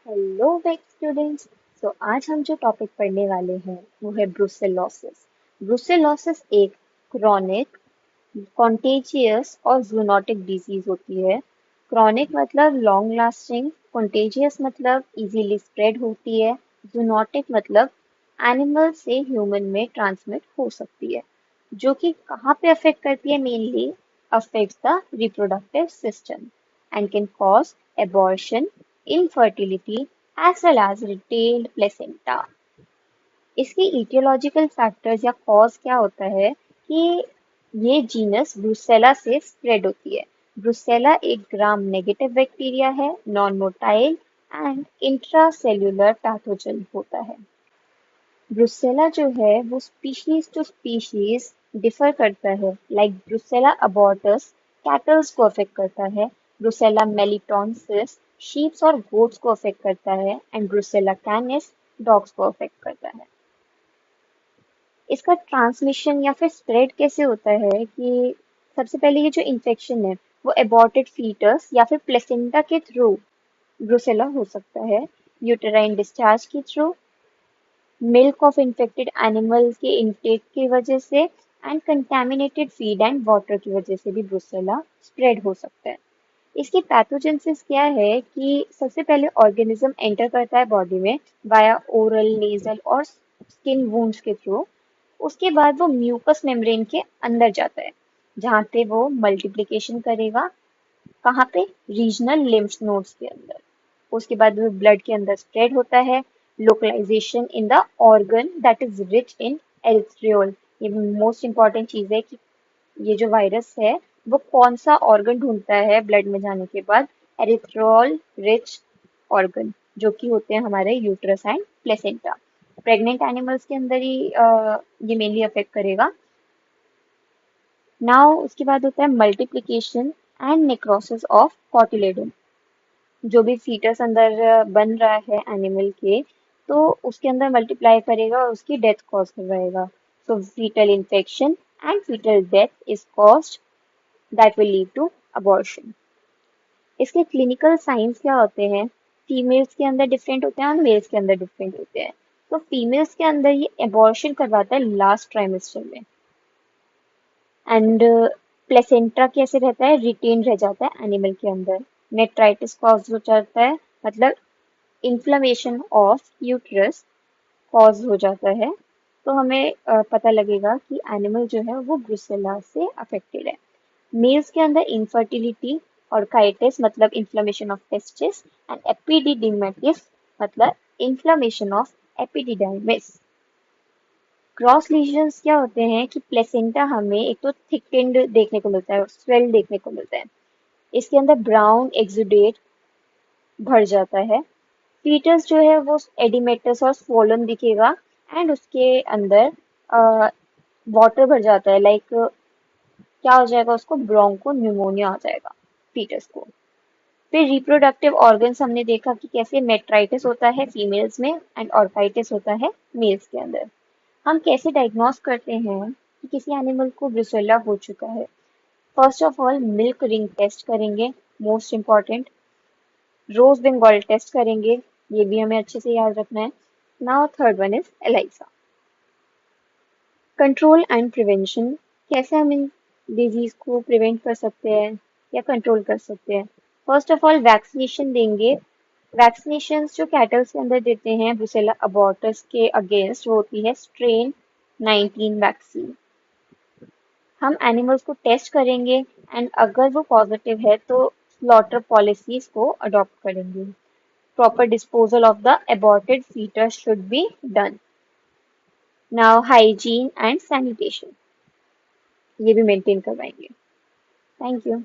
Hello वेक students. आज हम जो टॉपिक पढ़ने वाले हैं वो है ब्रुसेलोसिस। ब्रुसेलोसिस एक क्रॉनिक कॉन्टेजियस और जूनोटिक डिजीज होती है। क्रॉनिक मतलब लॉन्ग लास्टिंग, कॉन्टेजियस मतलब इजीली स्प्रेड होती है, जूनोटिक मतलब एनिमल से ह्यूमन में ट्रांसमिट हो सकती है। जो कि कहाँ पे अफेक्ट करती है? Mainly affects the reproductive system and can cause abortion, infertility as well as retained placenta. इसके इटियोलॉजिकल फैक्टर्स या कॉज क्या होता है कि ये जीनस ब्रुसेला से स्प्रेड होती है। ब्रुसेला एक ग्राम नेगेटिव बैक्टीरिया है, non motile and intracellular pathogen होता है। ब्रुसेला जो है वो स्पीशीज टू स्पीशीज डिफर करता है। लाइक ब्रुसेला अबॉर्टस कैटल्स को अफेक्ट करता है, ब्रुसेला मेलिटोन्सिस शीप्स और गोट्स को अफेक्ट करता है एंड ब्रुसेला कैनिस डॉग्स को अफेक्ट करता है। इसका ट्रांसमिशन या फिर स्प्रेड कैसे होता है कि सबसे पहले ये जो इन्फेक्शन है वो एबॉर्टेड फीटस या फिर प्लेसेंटा के थ्रू ब्रुसेला हो सकता है, यूटेराइन डिस्चार्ज के through, milk of infected animal के इनटेक की वजह से and contaminated feed and water की वजह से भी ब्रुसेला स्प्रेड हो सकता है। इसकी पैथोजेनेसिस क्या है कि सबसे पहले ऑर्गेनिज्म एंटर करता है बॉडी में वाया ओरल, नेजल और स्किन वुंड्स के थ्रू। उसके बाद वो म्यूकस मेम्ब्रेन के अंदर जाता है जहाँ पे वो मल्टीप्लिकेशन करेगा। कहाँ पे? रीजनल लिम्फ नोड्स के अंदर। उसके बाद वो ब्लड के अंदर स्प्रेड होता है। Localization in the organ that is rich in erythritol. ये मोस्ट इंपॉर्टेंट चीज है कि ये जो वायरस है वो कौन सा ऑर्गन ढूंढता है ब्लड में जाने के बाद? एरिथ्रोल रिच ऑर्गन, जो कि होते हैं हमारे uterus and placenta. Pregnant animals के अंदर ही ये मेनली अफेक्ट करेगा। नाउ उसके बाद होता है multiplication and necrosis of cotyledon. जो भी फीटस अंदर बन रहा है एनिमल के, तो उसके अंदर मल्टीप्लाई करेगा और उसकी डेथ कॉज करवाएगा। So fetal infection and fetal death is caused that will lead to abortion. इसके क्लिनिकल साइंस क्या होते हैं? फीमेल्स के अंदर डिफरेंट होते हैं और मेल्स के अंदर डिफरेंट होते हैं। तो फीमेल्स के अंदर ये अबॉर्शन करवाता है लास्ट ट्राइमेस्टर में एंड प्लेसेंटा कैसे रहता है? रिटेन रह जाता है एनिमल के अंदर। नेट्राइटिस कॉज हो जाता है, मतलब इन्फ्लेमेशन ऑफ यूट्रस कॉज हो जाता है। तो हमें पता लगेगा कि एनिमल जो है वो ब्रुसेला से अफेक्टेड है। मेल्स के अंदर इनफर्टिलिटी और काइटिस मतलब इन्फ्लेमेशन ऑफ टेस्टिस एंड एपिडिडिमेटिस मतलब inflammation of epididymis. Cross lesions क्या होते हैं कि प्लेसेंटा हमें एक तो थिकेंड देखने को मिलता है और स्वेल देखने को मिलता है। इसके अंदर ब्राउन एक्सुडेट भर जाता है। फीटस जो है वो एडिमेटस और स्वोलन दिखेगा एंड उसके अंदर वाटर भर जाता है। लाइक क्या हो जाएगा? उसको ब्रोंको न्यूमोनिया हो जाएगा फीटस को। फिर रिप्रोडक्टिव ऑर्गन्स हमने देखा कि कैसे मेट्राइटिस होता है फीमेल्स में एंड ऑर्काइटिस होता है मेल्स के अंदर। हम कैसे डायग्नोस करते हैं कि किसी एनिमल को ब्रुसेला हो चुका है? First of all milk ring test करेंगे, most important. Rose Bengal test करेंगे, ये भी हमें अच्छे से याद रखना है। Now third one is ELISA. Control and prevention, कैसे हम इन डिजीज को प्रिवेंट कर सकते हैं या कंट्रोल कर सकते हैं? फर्स्ट ऑफ ऑल वैक्सीनेशन देंगे। वैक्सीनेशन जो कैटल्स के अंदर देते हैं ब्रुसेला अबॉर्टस के अगेंस्ट वो होती है स्ट्रेन 19 वैक्सीन। हम एनिमल्स को टेस्ट करेंगे एंड अगर वो पॉजिटिव है तो स्लॉटर पॉलिसीज को अडॉप्ट करेंगे। Proper disposal of the aborted fetus should be done. Now hygiene and sanitation ये भी मेंटेन करवाएंगे। Thank you.